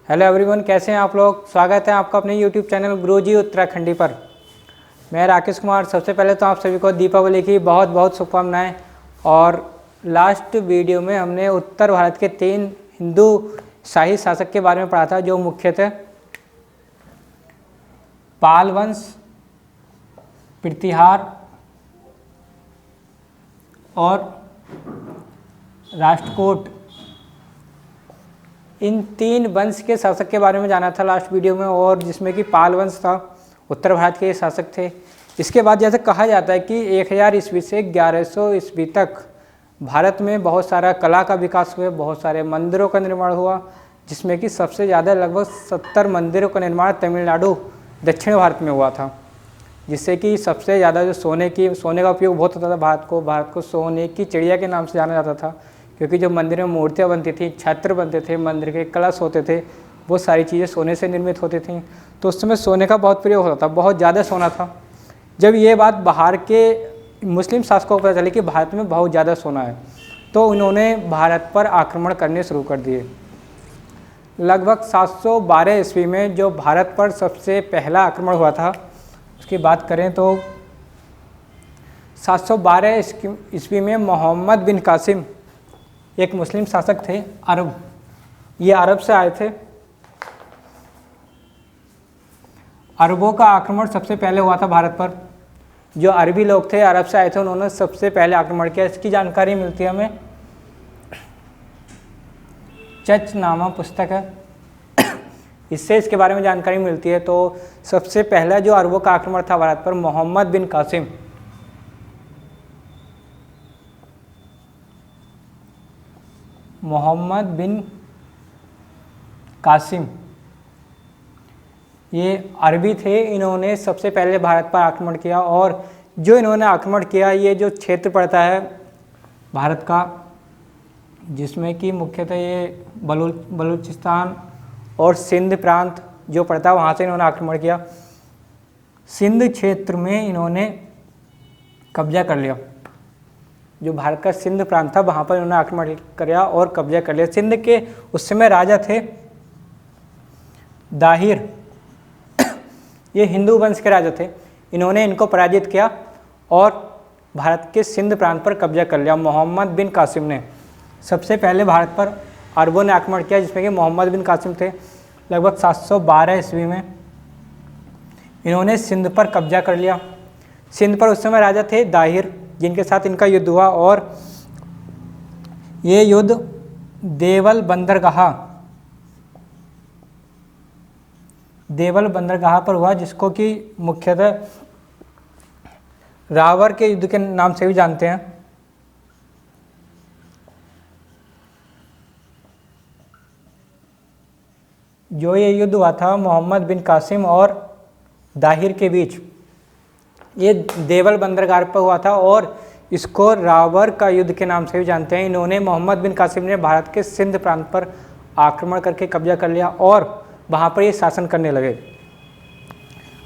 Hello everyone, कैसे हैं आप लोग। स्वागत है आपका अपने यूट्यूब चैनल गुरुजी उत्तराखंडी पर। मैं राकेश कुमार। सबसे पहले तो आप सभी को दीपावली की बहुत बहुत शुभकामनाएं। और लास्ट वीडियो में हमने उत्तर भारत के 3 हिंदू शाही शासक के बारे में पढ़ा था, जो मुख्यतः पाल वंश, प्रतिहार और राष्ट्रकूट। इन 3 वंश के शासक के बारे में जाना था लास्ट वीडियो में, और जिसमें कि पाल वंश था, उत्तर भारत के शासक थे। इसके बाद जैसे कहा जाता है कि 1000 ईस्वी से 1100 ईस्वी तक भारत में बहुत सारा कला का विकास हुआ, बहुत सारे मंदिरों का निर्माण हुआ, जिसमें कि सबसे ज़्यादा लगभग 70 मंदिरों का निर्माण तमिलनाडु दक्षिण भारत में हुआ था, जिससे कि सबसे ज़्यादा जो सोने का उपयोग बहुत होता था। भारत को सोने की चिड़िया के नाम से जाना जाता था, क्योंकि जो मंदिर में मूर्तियाँ बनती थी, छत्र बनते थे, मंदिर के कलश होते थे, वो सारी चीज़ें सोने से निर्मित होती थी। तो उस समय सोने का बहुत प्रयोग होता था, बहुत ज़्यादा सोना था। जब ये बात बाहर के मुस्लिम शासकों को पता चली कि भारत में बहुत ज़्यादा सोना है, तो उन्होंने भारत पर आक्रमण करने शुरू कर दिए। लगभग 712 ईस्वी में जो भारत पर सबसे पहला आक्रमण हुआ था, उसकी बात करें तो 712 ईस्वी में मोहम्मद बिन कासिम एक मुस्लिम शासक थे, अरब। ये अरब से आए थे। अरबों का आक्रमण सबसे पहले हुआ था भारत पर। जो अरबी लोग थे, अरब से आए थे, उन्होंने सबसे पहले आक्रमण किया। इसकी जानकारी मिलती है हमें, चच नामा पुस्तक है, इससे इसके बारे में जानकारी मिलती है। तो सबसे पहला जो अरबों का आक्रमण था भारत पर, मोहम्मद बिन कासिम, मोहम्मद बिन कासिम ये अरबी थे। इन्होंने सबसे पहले भारत पर आक्रमण किया, और जो इन्होंने आक्रमण किया, ये जो क्षेत्र पड़ता है भारत का, जिसमें कि मुख्यतः ये बलूचिस्तान और सिंध प्रांत जो पड़ता है, वहाँ से इन्होंने आक्रमण किया। सिंध क्षेत्र में इन्होंने कब्जा कर लिया। जो भारत का सिंध प्रांत था, वहाँ पर इन्होंने आक्रमण किया और कब्जा कर लिया। सिंध के उस समय राजा थे दाहिर। ये हिंदू वंश के राजा थे। इन्होंने इनको पराजित किया और भारत के सिंध प्रांत पर कब्जा कर लिया। मोहम्मद बिन कासिम ने सबसे पहले भारत पर अरबों ने आक्रमण किया, जिसमें कि मोहम्मद बिन कासिम थे। लगभग 712 ईस्वी में इन्होंने सिंध पर कब्जा कर लिया। सिंध पर उस समय राजा थे दाहिर, जिनके साथ इनका युद्ध हुआ, और ये युद्ध देवल बंदरगाह पर हुआ, जिसको कि मुख्यतः रावर के युद्ध के नाम से भी जानते हैं। जो ये युद्ध हुआ था मोहम्मद बिन कासिम और दाहिर के बीच, ये देवल बंदरगाह पर हुआ था, और इसको रावर का युद्ध के नाम से भी जानते हैं। इन्होंने मोहम्मद बिन कासिम ने भारत के सिंध प्रांत पर आक्रमण करके कब्जा कर लिया, और वहाँ पर ये शासन करने लगे।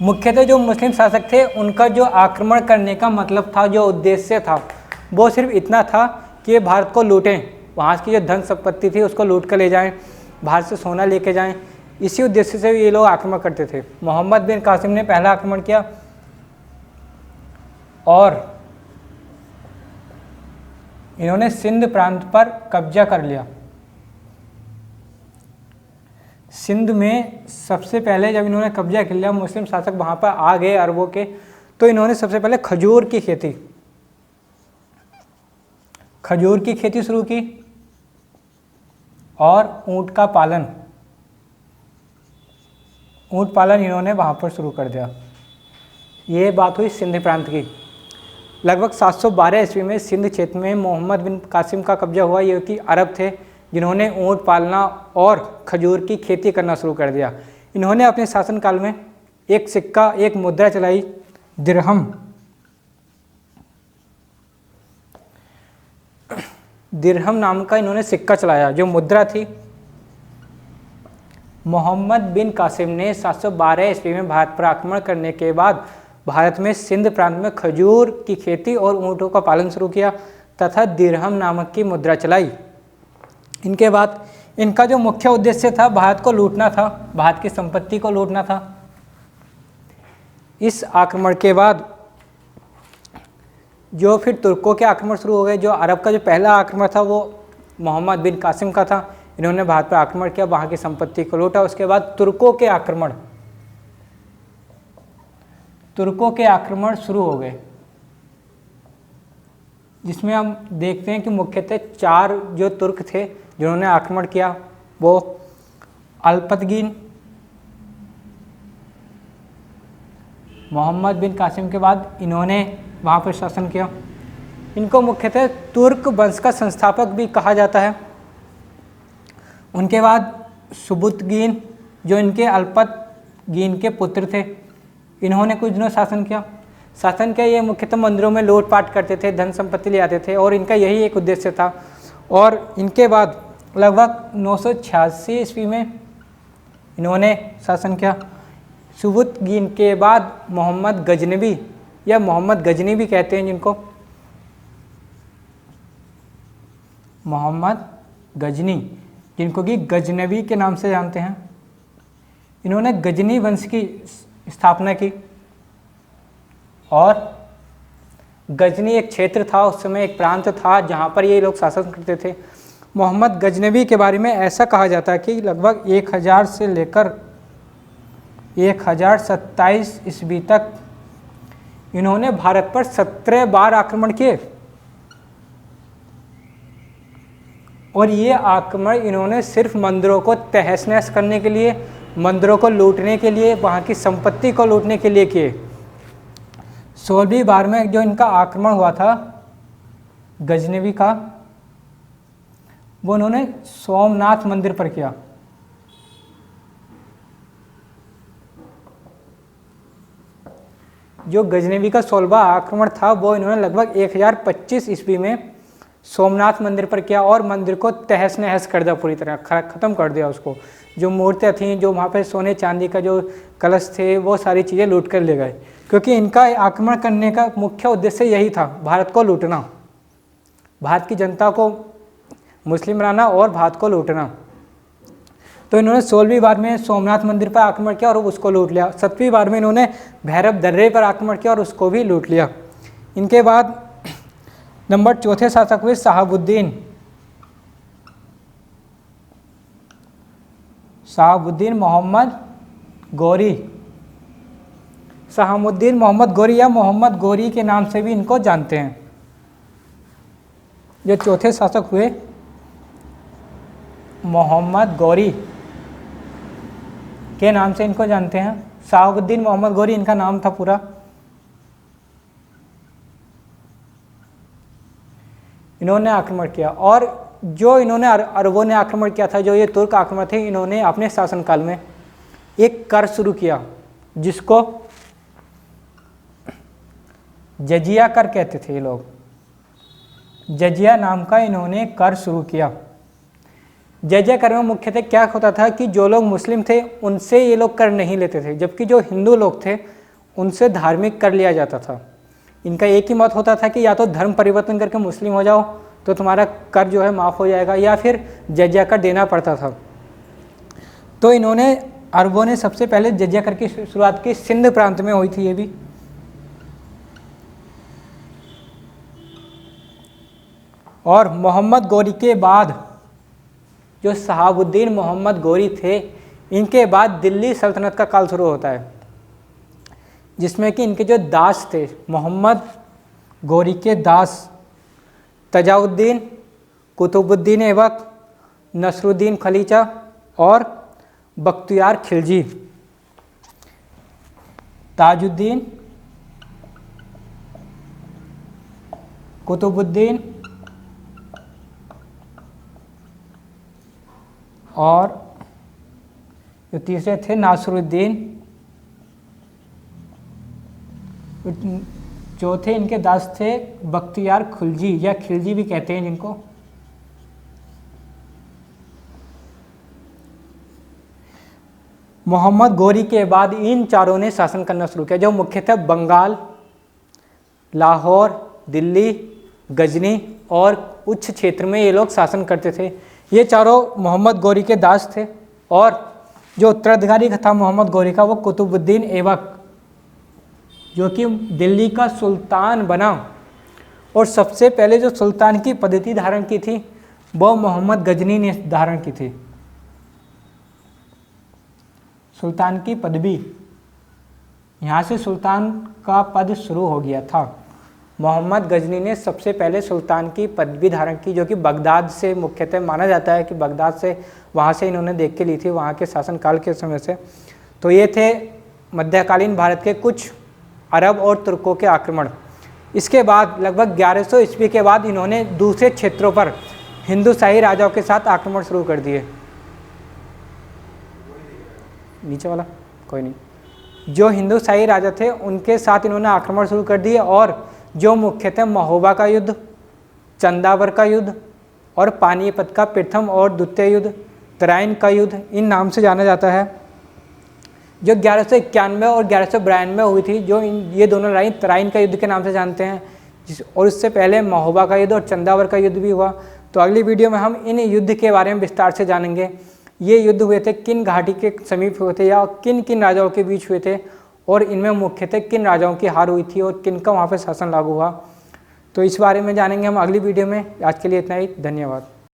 मुख्यतः जो मुस्लिम शासक थे, उनका जो आक्रमण करने का मतलब था, जो उद्देश्य था, वो सिर्फ इतना था कि ये भारत को लूटें, वहाँ की जो धन संपत्ति थी उसको लूट कर ले जाएं, भारत से सोना लेके जाएं। इसी उद्देश्य से ये लोग आक्रमण करते थे। मोहम्मद बिन कासिम ने पहला आक्रमण किया और इन्होंने सिंध प्रांत पर कब्जा कर लिया। सिंध में सबसे पहले जब इन्होंने कब्जा कर लिया, मुस्लिम शासक वहाँ पर आ गए अरबों के, तो इन्होंने सबसे पहले खजूर की खेती शुरू की, और ऊँट पालन इन्होंने वहाँ पर शुरू कर दिया। ये बात हुई सिंध प्रांत की। लगभग 712 ईस्वी में सिंध क्षेत्र में मोहम्मद बिन कासिम का कब्जा हुआ। ये कि अरब थे, जिन्होंने ऊँट पालना और खजूर की खेती करना शुरू कर दिया। इन्होंने अपने शासनकाल में एक मुद्रा चलाई, दिरहम नाम का इन्होंने सिक्का चलाया, जो मुद्रा थी। मोहम्मद बिन कासिम ने 712 ईस्वी में भारत पर आक्रमण करने के बाद भारत में सिंध प्रांत में खजूर की खेती और ऊँटों का पालन शुरू किया, तथा दिरहम नामक की मुद्रा चलाई। इनके बाद इनका जो मुख्य उद्देश्य था भारत को लूटना था, भारत की संपत्ति को लूटना था। इस आक्रमण के बाद जो फिर तुर्कों के आक्रमण शुरू हो गए। जो अरब का जो पहला आक्रमण था वो मोहम्मद बिन कासिम का था। इन्होंने भारत पर आक्रमण किया, वहाँ की संपत्ति को लूटा। उसके बाद तुर्कों के आक्रमण शुरू हो गए, जिसमें हम देखते हैं कि मुख्यतः 4 जो तुर्क थे जिन्होंने आक्रमण किया, वो अल्पतगीन, मोहम्मद बिन कासिम के बाद इन्होंने वहाँ पर शासन किया। इनको मुख्यतः तुर्क वंश का संस्थापक भी कहा जाता है। उनके बाद सुबुतगीन, जो इनके अल्पतगीन के पुत्र थे, इन्होंने कुछ दिनों शासन किया। ये मुख्यतः मंदिरों में लूटपाट करते थे, धन संपत्ति ले आते थे और इनका यही एक उद्देश्य था। और इनके बाद लगभग 986 ईस्वी में इन्होंने शासन किया। सुबुतगीन के बाद मोहम्मद गजनवी या मोहम्मद गजनी भी कहते हैं, जिनको मोहम्मद गजनी, जिनको कि गजनवी के नाम से जानते हैं, इन्होंने गजनी वंश की स्थापना की। और गजनी एक क्षेत्र था, उस समय एक प्रांत था जहाँ पर ये लोग शासन करते थे। मोहम्मद गजनवी के बारे में ऐसा कहा जाता है कि लगभग 1000 से लेकर 1027 ईस्वी तक इन्होंने भारत पर 17 बार आक्रमण किए। और ये आक्रमण इन्होंने सिर्फ मंदिरों को तहस नहस करने के लिए, मंदिरों को लूटने के लिए, वहाँ की संपत्ति को लूटने के लिए किए। 16वीं बार में जो इनका आक्रमण हुआ था गजनवी का, वो उन्होंने सोमनाथ मंदिर पर किया। जो गजनवी का 16वां आक्रमण था वो इन्होंने लगभग 1025 ईस्वी में सोमनाथ मंदिर पर किया और मंदिर को तहस नहस कर दिया, पूरी तरह ख़त्म कर दिया उसको। जो मूर्तियाँ थीं, जो वहाँ पे सोने चांदी का जो कलश थे, वो सारी चीज़ें लूट कर ले गए, क्योंकि इनका आक्रमण करने का मुख्य उद्देश्य यही था, भारत को लूटना, भारत की जनता को मुस्लिम बनाना और भारत को लूटना। तो इन्होंने 16वीं बार में सोमनाथ मंदिर पर आक्रमण किया और उसको लूट लिया। 7वीं बार में इन्होंने भैरव दर्रे पर आक्रमण किया और उसको भी लूट लिया। इनके बाद नंबर 4थे शासक हुए शहाबुद्दीन मोहम्मद गौरी। शहाबुद्दीन मोहम्मद गौरी या मोहम्मद गौरी के नाम से भी इनको जानते हैं। जो 4थे शासक हुए मोहम्मद गौरी के नाम से इनको जानते हैं। शहाबुद्दीन मोहम्मद गौरी इनका नाम था पूरा। इन्होंने आक्रमण किया और जो इन्होंने अरबों ने आक्रमण किया था, जो ये तुर्क आक्रमण थे, इन्होंने अपने शासनकाल में एक कर शुरू किया जिसको जजिया कर कहते थे ये लोग। जजिया नाम का इन्होंने कर शुरू किया। जजिया कर में मुख्यतः क्या होता था कि जो लोग मुस्लिम थे उनसे ये लोग कर नहीं लेते थे, जबकि जो हिंदू लोग थे उनसे धार्मिक कर लिया जाता था। इनका एक ही मत होता था कि या तो धर्म परिवर्तन करके मुस्लिम हो जाओ तो तुम्हारा कर जो है माफ़ हो जाएगा, या फिर जजिया कर देना पड़ता था। तो इन्होंने अरबों ने सबसे पहले जजिया कर की शुरुआत की, सिंध प्रांत में हुई थी ये भी। और मोहम्मद गौरी के बाद जो शहाबुद्दीन मोहम्मद गौरी थे, इनके बाद दिल्ली सल्तनत का काल शुरू होता है, जिसमें कि इनके जो दास थे, मोहम्मद गौरी के दास तजाउद्दीन, कुतुबुद्दीन ऐबक, नसरुद्दीन खलीचा और बख्तियार खिलजी, ताजुद्दीन, कुतुबुद्दीन और जो तीसरे थे नासरुद्दीन, चौथे इनके दास थे बख्तियार खिलजी या खिलजी भी कहते हैं जिनको। मोहम्मद गौरी के बाद इन चारों ने शासन करना शुरू किया, जो मुख्यतः बंगाल, लाहौर, दिल्ली, गजनी और उच्च क्षेत्र में ये लोग शासन करते थे। ये चारों मोहम्मद गौरी के दास थे और जो उत्तराधिकारी था मोहम्मद गौरी का वो कुतुबुद्दीन ऐबक, जो कि दिल्ली का सुल्तान बना और सबसे पहले जो सुल्तान की पद्धति धारण की थी वो मोहम्मद गजनी ने धारण की थी। सुल्तान की पदवी, यहाँ से सुल्तान का पद शुरू हो गया था। मोहम्मद गजनी ने सबसे पहले सुल्तान की पदवी धारण की, जो कि बगदाद से मुख्यतः माना जाता है कि बगदाद से वहाँ से इन्होंने देख के ली थी, वहाँ के शासनकाल के समय से। तो ये थे मध्यकालीन भारत के कुछ अरब और तुर्कों के आक्रमण। इसके बाद लगभग 1100 ईस्वी के बाद इन्होंने दूसरे क्षेत्रों पर हिंदू शाही राजाओं के साथ आक्रमण शुरू कर दिए। नीचे वाला कोई नहीं, जो हिंदू शाही राजा थे उनके साथ इन्होंने आक्रमण शुरू कर दिए और जो मुख्यतः महोबा का युद्ध, चंदावर का युद्ध और पानीपत का प्रथम और द्वितीय युद्ध, तराइन का युद्ध, इन नाम से जाना जाता है, जो 1191 और 1192 हुई थी। जो ये दोनों लड़ाई तराइन का युद्ध के नाम से जानते हैं, और इससे पहले महोबा का युद्ध और चंदावर का युद्ध भी हुआ। तो अगली वीडियो में हम इन युद्ध के बारे में विस्तार से जानेंगे। ये युद्ध हुए थे किन घाटी के समीप हुए थे या किन किन राजाओं के बीच हुए थे, और इनमें मुख्यतः किन राजाओं की हार हुई थी और किन का वहाँ पर शासन लागू हुआ। तो इस बारे में जानेंगे हम अगली वीडियो में। आज के लिए इतना ही, धन्यवाद।